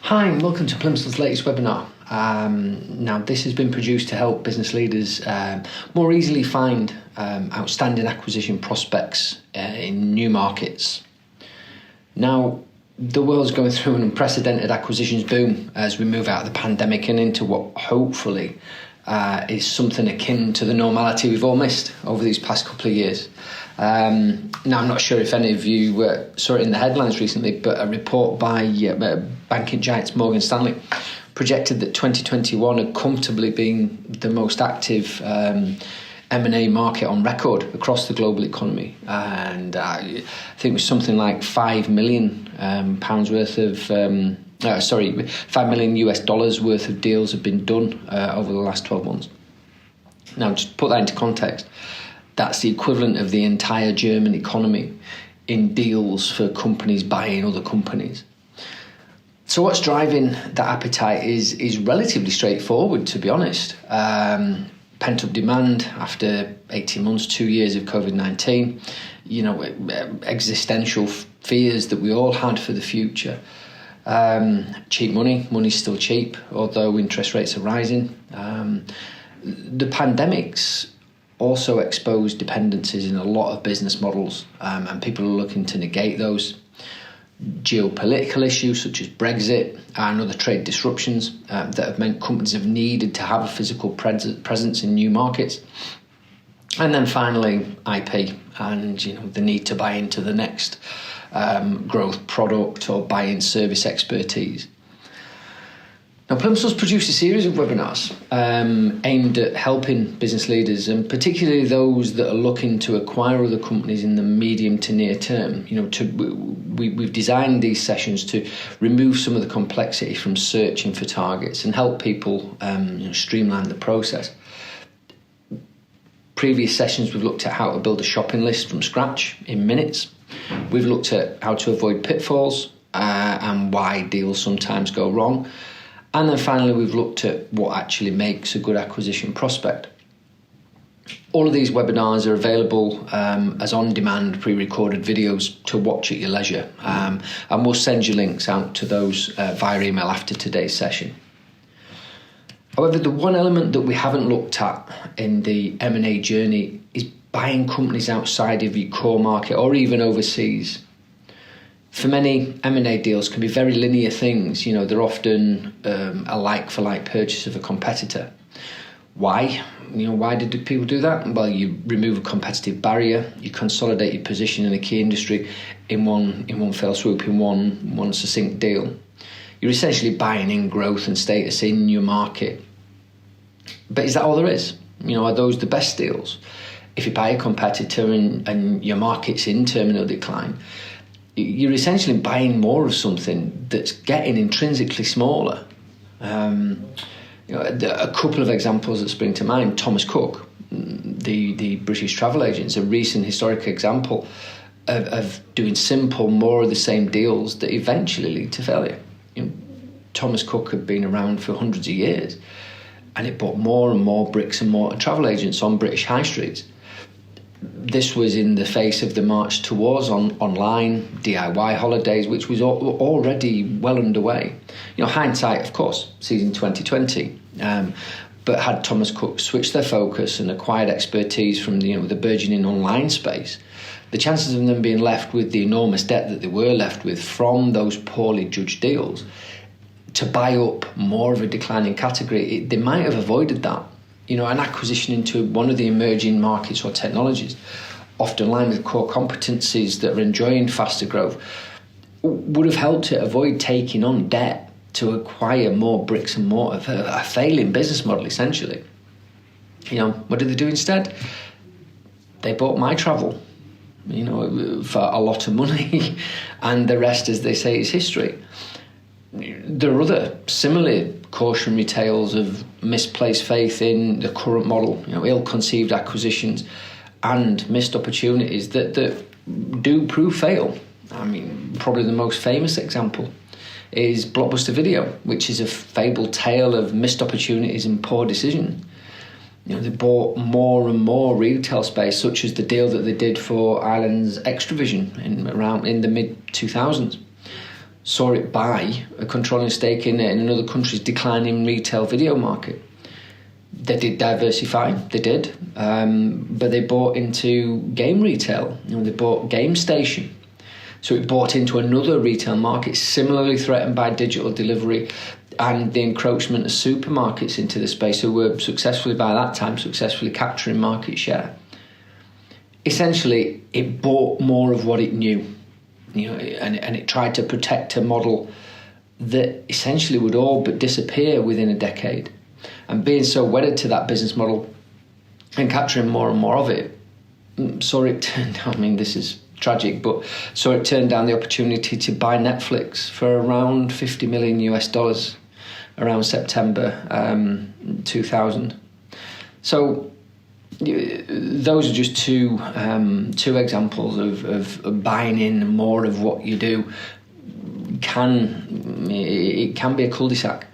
Hi and welcome to Plimsoll's latest webinar. Now this has been produced to help business leaders more easily find outstanding acquisition prospects in new markets. Now the world's going through an unprecedented acquisitions boom as we move out of the pandemic and into what hopefully is something akin to the normality we've all missed over these past couple of years. Now, I'm not sure if any of you saw it in the headlines recently, but a report by banking giants Morgan Stanley projected that 2021 had comfortably been the most active M&A market on record across the global economy. And I think it was something like £5 million worth of $5 million US worth of deals have been done over the last 12 months. Now, just to put that into context, that's the equivalent of the entire German economy in deals for companies buying other companies. So what's driving that appetite is relatively straightforward, to be honest. Pent-up demand after 18 months, 2 years of COVID-19, existential fears that we all had for the future. Cheap money's still cheap, although interest rates are rising. The pandemic's also exposed dependencies in a lot of business models, and people are looking to negate those. Geopolitical issues such as Brexit and other trade disruptions that have meant companies have needed to have a physical presence in new markets. And then finally, IP and the need to buy into the next growth product or buy in service expertise. Now, Plimsoll's produced a series of webinars aimed at helping business leaders, and particularly those that are looking to acquire other companies in the medium to near term. We've designed these sessions to remove some of the complexity from searching for targets and help people streamline the process. Previous sessions, we've looked at how to build a shopping list from scratch in minutes. We've looked at how to avoid pitfalls and why deals sometimes go wrong. And then finally, we've looked at what actually makes a good acquisition prospect. All of these webinars are available as on-demand pre-recorded videos to watch at your leisure. And we'll send you links out to those via email after today's session. However, the one element that we haven't looked at in the M&A journey is buying companies outside of your core market or even overseas. For many, M&A deals can be very linear things. They're often a like-for-like purchase of a competitor. Why? Why did people do that? Well, you remove a competitive barrier, you consolidate your position in a key industry in one fell swoop, in one succinct deal. You're essentially buying in growth and status in your market. But is that all there is? Are those the best deals? If you buy a competitor and your market's in terminal decline, you're essentially buying more of something that's getting intrinsically smaller. A couple of examples that spring to mind: Thomas Cook, the British travel agent, is a recent historic example of doing simple, more of the same deals that eventually lead to failure. Thomas Cook had been around for hundreds of years, and it bought more and more bricks and mortar travel agents on British high streets. This was in the face of the march towards online DIY holidays, which was already well underway. Hindsight, of course, season 2020. But had Thomas Cook switched their focus and acquired expertise from the burgeoning online space, the chances of them being left with the enormous debt that they were left with from those poorly judged deals to buy up more of a declining category, they might have avoided that. An acquisition into one of the emerging markets or technologies, often aligned with core competencies that are enjoying faster growth, would have helped it avoid taking on debt to acquire more bricks and mortar, a failing business model, essentially. What did they do instead? They bought My Travel, for a lot of money, and the rest, as they say, is history. There are other similar cautionary tales of misplaced faith in the current model, ill-conceived acquisitions and missed opportunities that do prove fatal. Probably the most famous example is Blockbuster Video, which is a fabled tale of missed opportunities and poor decisions. They bought more and more retail space, such as the deal that they did for Ireland's Extravision in the mid-2000s. saw it buy a controlling stake in another country's declining retail video market. They did diversify, they did, but they bought into game retail. They bought Game Station. So it bought into another retail market similarly threatened by digital delivery and the encroachment of supermarkets into the space, who were by that time successfully capturing market share. Essentially, it bought more of what it knew, and it tried to protect a model that essentially would all but disappear within a decade. And being so wedded to that business model and capturing more and more of it, saw it turn down, this is tragic, but saw it turn down the opportunity to buy Netflix for around $50 million around September 2000. So those are just two examples of buying in more of what you do. It can be a cul-de-sac.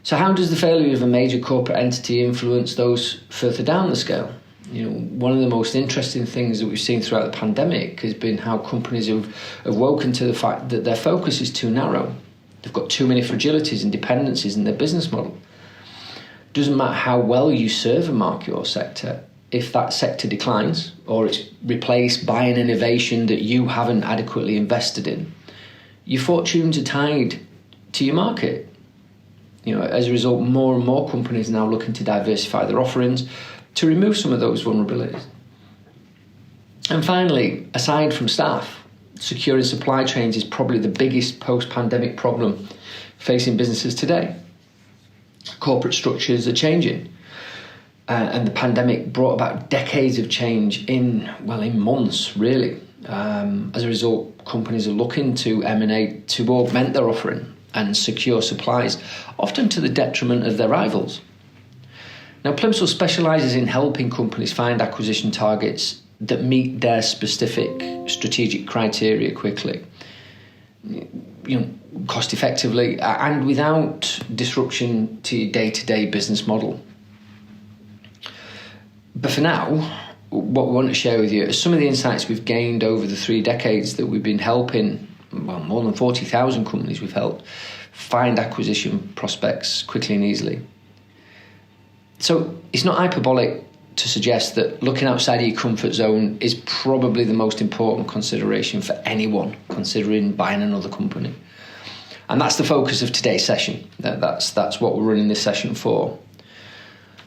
So how does the failure of a major corporate entity influence those further down the scale? One of the most interesting things that we've seen throughout the pandemic has been how companies have woken to the fact that their focus is too narrow. They've got too many fragilities and dependencies in their business model. Doesn't matter how well you serve a market or sector, if that sector declines or it's replaced by an innovation that you haven't adequately invested in, your fortunes are tied to your market. As a result, more and more companies are now looking to diversify their offerings to remove some of those vulnerabilities. And finally, aside from staff, securing supply chains is probably the biggest post-pandemic problem facing businesses today. Corporate structures are changing, and the pandemic brought about decades of change in months, really. As a result, companies are looking to M&A to augment their offering and secure supplies, often to the detriment of their rivals. Now, Plimsoll specialises in helping companies find acquisition targets that meet their specific strategic criteria quickly, cost effectively, and without disruption to your day-to-day business model. But for now, what we want to share with you are some of the insights we've gained over the 3 decades that we've been helping, more than 40,000 companies we've helped find acquisition prospects quickly and easily. So it's not hyperbolic to suggest that looking outside of your comfort zone is probably the most important consideration for anyone considering buying another company. And that's the focus of today's session. That's what we're running this session for.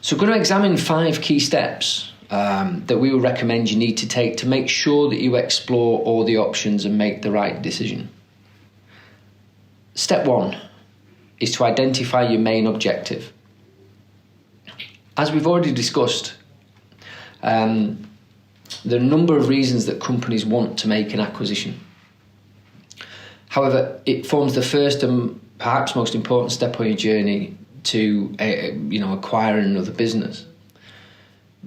So we're going to examine 5 key steps that we would recommend you need to take to make sure that you explore all the options and make the right decision. Step 1 is to identify your main objective. As we've already discussed, there are a number of reasons that companies want to make an acquisition. However, it forms the first and perhaps most important step on your journey to acquiring another business.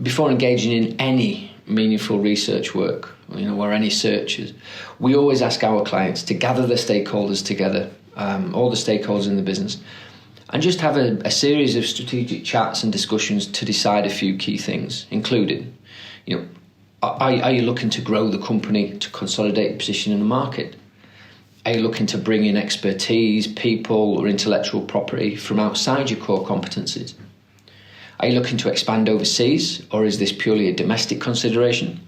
Before engaging in any meaningful research work, or any searches, we always ask our clients to gather their stakeholders together, all the stakeholders in the business, and just have a series of strategic chats and discussions to decide a few key things, including, are you looking to grow the company to consolidate your position in the market? Are you looking to bring in expertise, people, or intellectual property from outside your core competencies? Are you looking to expand overseas, or is this purely a domestic consideration?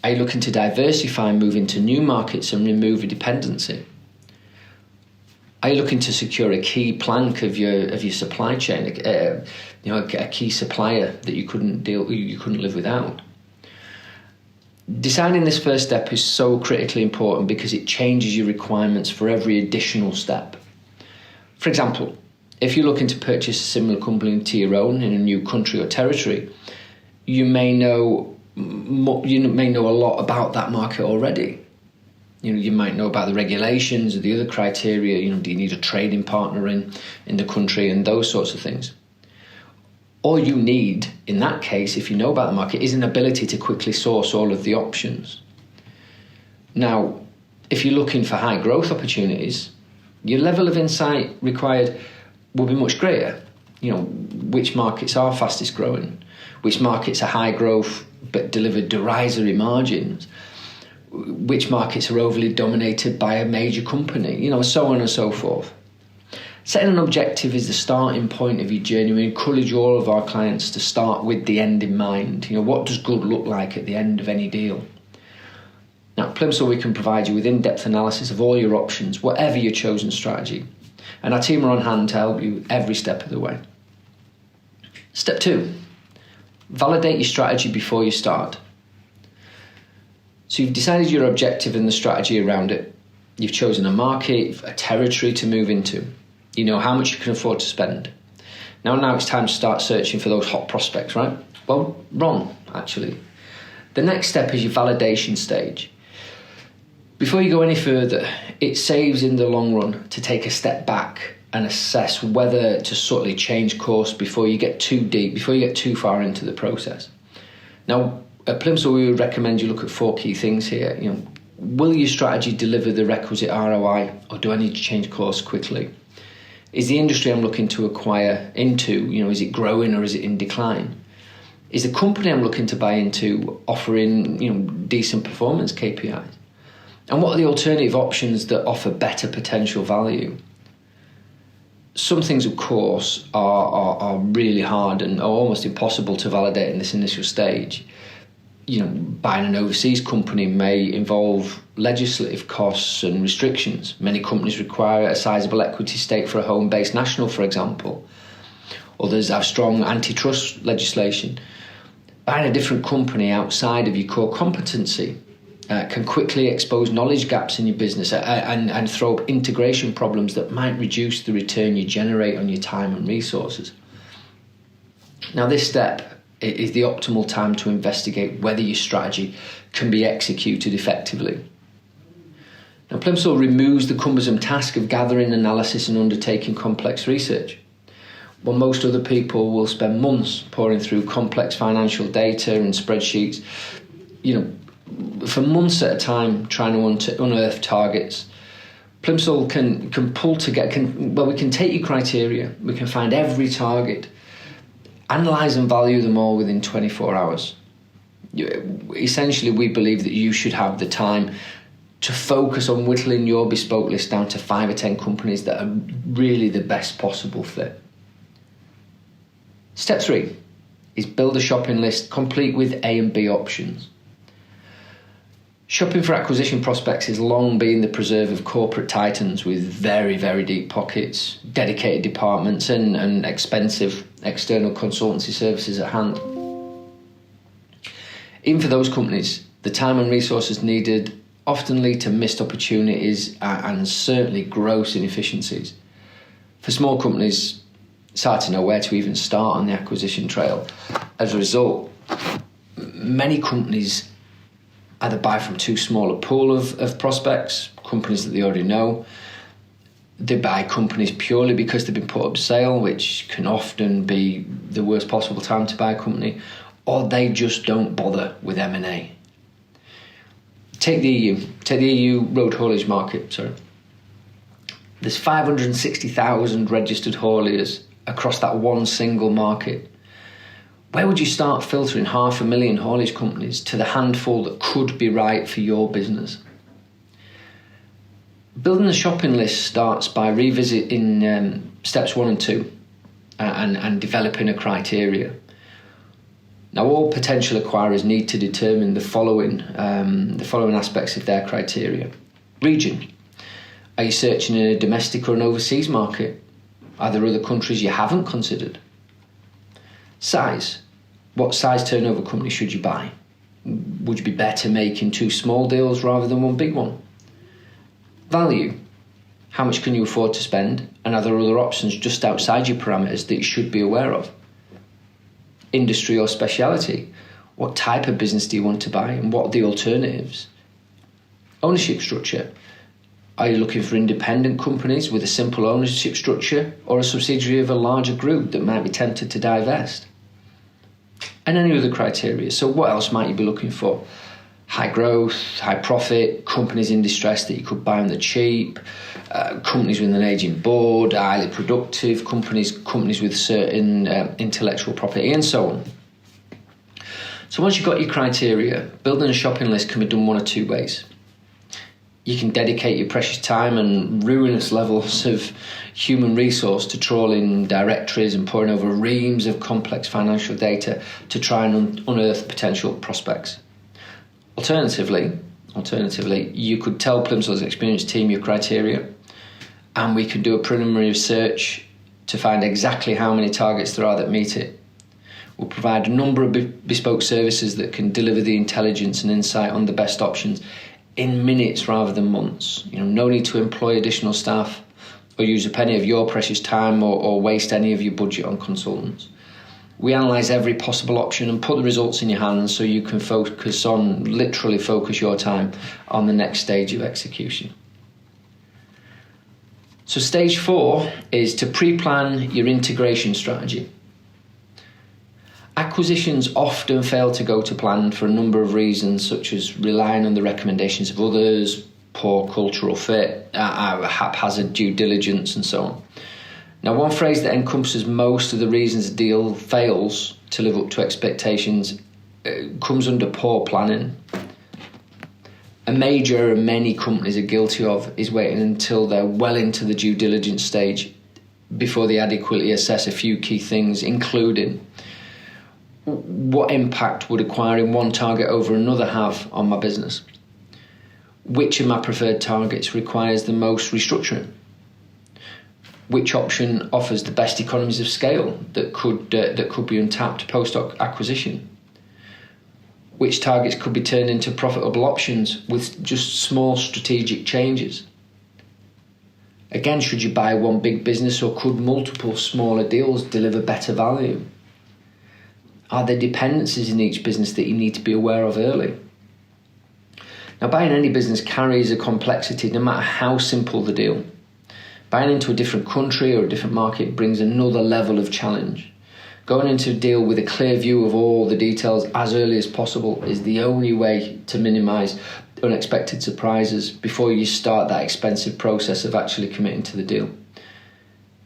Are you looking to diversify and move into new markets and remove a dependency? Are you looking to secure a key plank of your supply chain, a key supplier that you couldn't live without? Deciding this first step is so critically important because it changes your requirements for every additional step. For example, if you're looking to purchase a similar company to your own in a new country or territory, you may know a lot about that market already. You might know about the regulations or the other criteria. Do you need a trading partner in the country and those sorts of things? All you need in that case, if you know about the market, is an ability to quickly source all of the options. Now, if you're looking for high growth opportunities, your level of insight required will be much greater. Which markets are fastest growing, which markets are high growth but deliver derisory margins, which markets are overly dominated by a major company, so on and so forth. Setting an objective is the starting point of your journey. We encourage all of our clients to start with the end in mind. What does good look like at the end of any deal? Now, at Plimsoll, we can provide you with in-depth analysis of all your options, whatever your chosen strategy. And our team are on hand to help you every step of the way. Step 2, validate your strategy before you start. So you've decided your objective and the strategy around it. You've chosen a market, a territory to move into. You know how much you can afford to spend. Now it's time to start searching for those hot prospects, right? Well, wrong, actually. The next step is your validation stage. Before you go any further, it saves in the long run to take a step back and assess whether to subtly change course before you get too deep, before you get too far into the process. Now, at Plimsoll, we would recommend you look at 4 key things here. Will your strategy deliver the requisite ROI, or do I need to change course quickly? Is the industry I'm looking to acquire into, is it growing or is it in decline? Is the company I'm looking to buy into offering, decent performance KPIs? And what are the alternative options that offer better potential value? Some things, of course, are really hard and are almost impossible to validate in this initial stage. Buying an overseas company may involve legislative costs and restrictions. Many companies require a sizable equity stake for a home-based national, for example. Others have strong antitrust legislation. Buying a different company outside of your core competency can quickly expose knowledge gaps in your business and throw up integration problems that might reduce the return you generate on your time and resources. Now, this step is the optimal time to investigate whether your strategy can be executed effectively. Now, Plimsoll removes the cumbersome task of gathering analysis and undertaking complex research. While most other people will spend months pouring through complex financial data and spreadsheets, for months at a time trying to unearth targets, Plimsoll can pull together, we can take your criteria, we can find every target, analyse and value them all within 24 hours. Essentially, we believe that you should have the time to focus on whittling your bespoke list down to 5 or 10 companies that are really the best possible fit. Step 3 is build a shopping list complete with A and B options. Shopping for acquisition prospects has long been the preserve of corporate titans with very, very deep pockets, dedicated departments and expensive external consultancy services at hand. Even for those companies, the time and resources needed often lead to missed opportunities and certainly gross inefficiencies. For small companies, it's hard to know where to even start on the acquisition trail. As a result, many companies either buy from too small a pool of prospects, companies that they already know. They buy companies purely because they've been put up for sale, which can often be the worst possible time to buy a company, or they just don't bother with M&A. Take the EU road haulage market, There's 560,000 registered hauliers across that one single market. Where would you start filtering 500,000 haulage companies to the handful that could be right for your business? Building the shopping list starts by revisiting steps 1 and 2 and developing a criteria. Now, all potential acquirers need to determine the following aspects of their criteria. Region. Are you searching in a domestic or an overseas market? Are there other countries you haven't considered? Size. What size turnover company should you buy? Would you be better making 2 small deals rather than 1 big one? Value. How much can you afford to spend? And are there other options just outside your parameters that you should be aware of? Industry or speciality. What type of business do you want to buy and what are the alternatives? Ownership structure. Are you looking for independent companies with a simple ownership structure or a subsidiary of a larger group that might be tempted to divest? And any other criteria. So what else might you be looking for? High growth, high profit, companies in distress that you could buy on the cheap, companies with an aging board, highly productive, companies with certain intellectual property, and so on. So once you've got your criteria, building a shopping list can be done one of two ways. You can dedicate your precious time and ruinous levels of human resource to trawling directories and poring over reams of complex financial data to try and unearth potential prospects. Alternatively, you could tell Plimsoll's experienced team your criteria, and we can do a preliminary search to find exactly how many targets there are that meet it. We'll provide a number of bespoke services that can deliver the intelligence and insight on the best options in minutes rather than months. No need to employ additional staff or use a penny of your precious time or waste any of your budget on consultants. We analyse every possible option and put the results in your hands so you can focus your time on the next stage of execution. So stage 4 is to pre-plan your integration strategy. Acquisitions often fail to go to plan for a number of reasons, such as relying on the recommendations of others, poor cultural fit, haphazard due diligence, and so on. Now, one phrase that encompasses most of the reasons a deal fails to live up to expectations comes under poor planning. A major error many companies are guilty of is waiting until they're well into the due diligence stage before they adequately assess a few key things, including what impact would acquiring one target over another have on my business? Which of my preferred targets requires the most restructuring? Which option offers the best economies of scale that could be untapped post-acquisition? Which targets could be turned into profitable options with just small strategic changes? Again, should you buy one big business, or could multiple smaller deals deliver better value? Are there dependencies in each business that you need to be aware of early? Now, buying any business carries a complexity no matter how simple the deal. Buying into a different country or a different market brings another level of challenge. Going into a deal with a clear view of all the details as early as possible is the only way to minimise unexpected surprises before you start that expensive process of actually committing to the deal.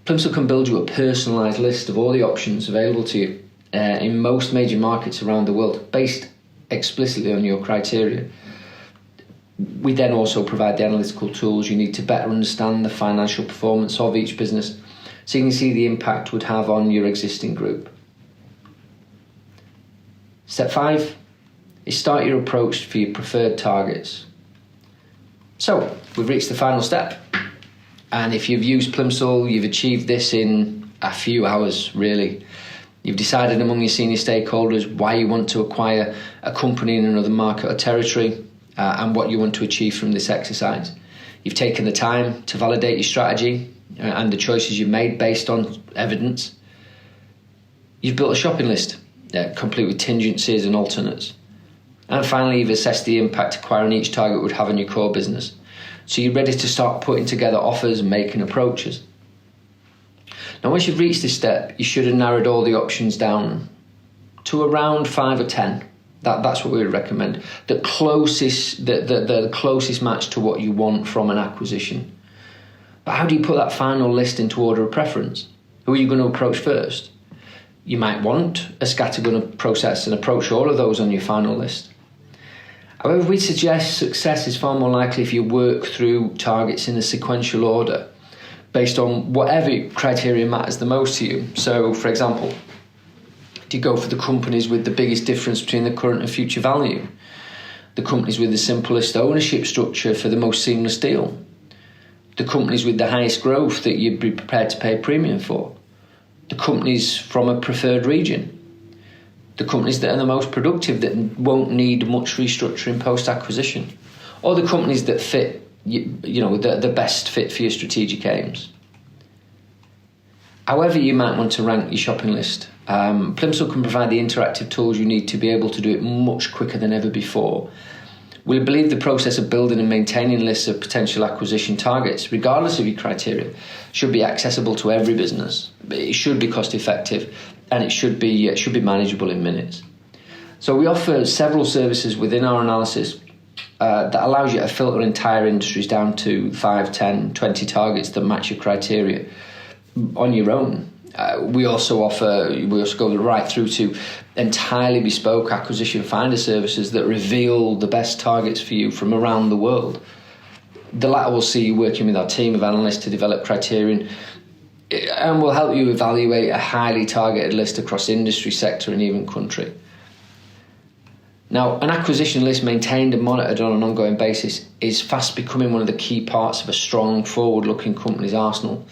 Plimsoll can build you a personalised list of all the options available to you in most major markets around the world, based explicitly on your criteria. We then also provide the analytical tools you need to better understand the financial performance of each business, so you can see the impact it would have on your existing group. Step 5 is start your approach for your preferred targets. So we've reached the final step, and if you've used Plimsoll, you've achieved this in a few hours, really. You've decided among your senior stakeholders why you want to acquire a company in another market or territory, and what you want to achieve from this exercise. You've taken the time to validate your strategy and the choices you've made based on evidence. You've built a shopping list, complete with contingencies and alternates. And finally, you've assessed the impact acquiring each target would have on your core business. So you're ready to start putting together offers and making approaches. Now, once you've reached this step, you should have narrowed all the options down to around 5 or 10. That's what we would recommend. The closest match to what you want from an acquisition. But how do you put that final list into order of preference? Who are you going to approach first? You might want a scattergun process and approach all of those on your final list. However, we suggest success is far more likely if you work through targets in a sequential order based on whatever criteria matters the most to you. So, for example, do you go for the companies with the biggest difference between the current and future value? The companies with the simplest ownership structure for the most seamless deal? The companies with the highest growth that you'd be prepared to pay a premium for? The companies from a preferred region? The companies that are the most productive that won't need much restructuring post-acquisition? Or the companies that fit, the best fit for your strategic aims? However you might want to rank your shopping list, Plimsoll can provide the interactive tools you need to be able to do it much quicker than ever before. We believe the process of building and maintaining lists of potential acquisition targets, regardless of your criteria, should be accessible to every business. It should be cost effective, and it should be manageable in minutes. So we offer several services within our analysis that allows you to filter entire industries down to 5, 10, 20 targets that match your criteria on your own. We also go right through to entirely bespoke acquisition finder services that reveal the best targets for you from around the world. The latter will see you working with our team of analysts to develop criterion and will help you evaluate a highly targeted list across industry, sector and even country. Now, an acquisition list maintained and monitored on an ongoing basis is fast becoming one of the key parts of a strong, forward-looking company's arsenal,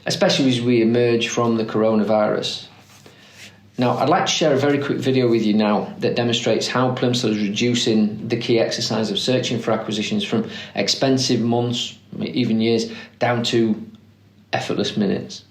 especially as we emerge from the coronavirus. Now, I'd like to share a very quick video with you now that demonstrates how Plimsoll is reducing the key exercise of searching for acquisitions from expensive months, even years, down to effortless minutes.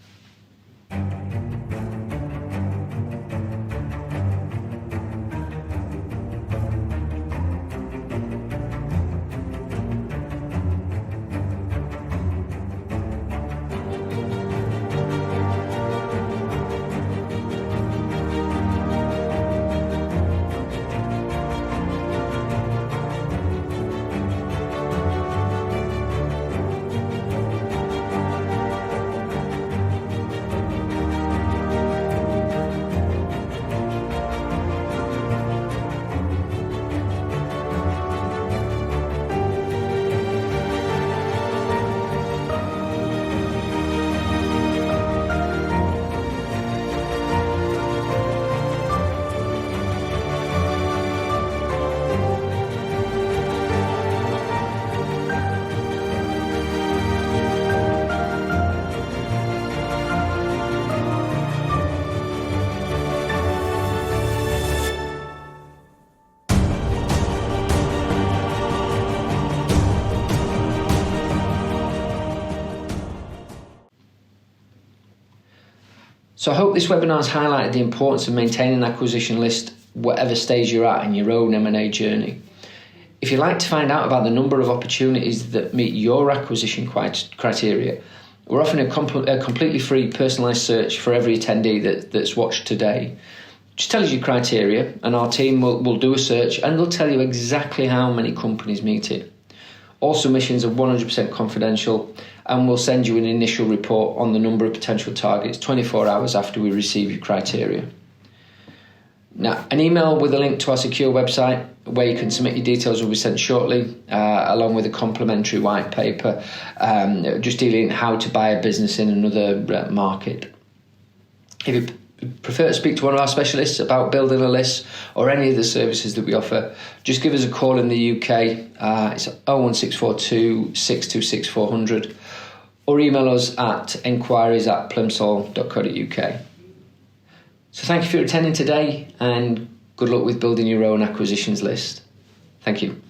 So I hope this webinar has highlighted the importance of maintaining an acquisition list whatever stage you're at in your own M&A journey. If you'd like to find out about the number of opportunities that meet your acquisition criteria, we're offering a completely free personalised search for every attendee that's watched today. Just tell us your criteria and our team will do a search and they'll tell you exactly how many companies meet it. All submissions are 100% confidential and we'll send you an initial report on the number of potential targets 24 hours after we receive your criteria. Now, an email with a link to our secure website where you can submit your details will be sent shortly, along with a complimentary white paper just dealing how to buy a business in another market. If you prefer to speak to one of our specialists about building a list or any of the services that we offer, just give us a call in the UK. It's 01642 626 400 or email us at enquiries@plimsoll.co.uk. So thank you for attending today and good luck with building your own acquisitions list. Thank you.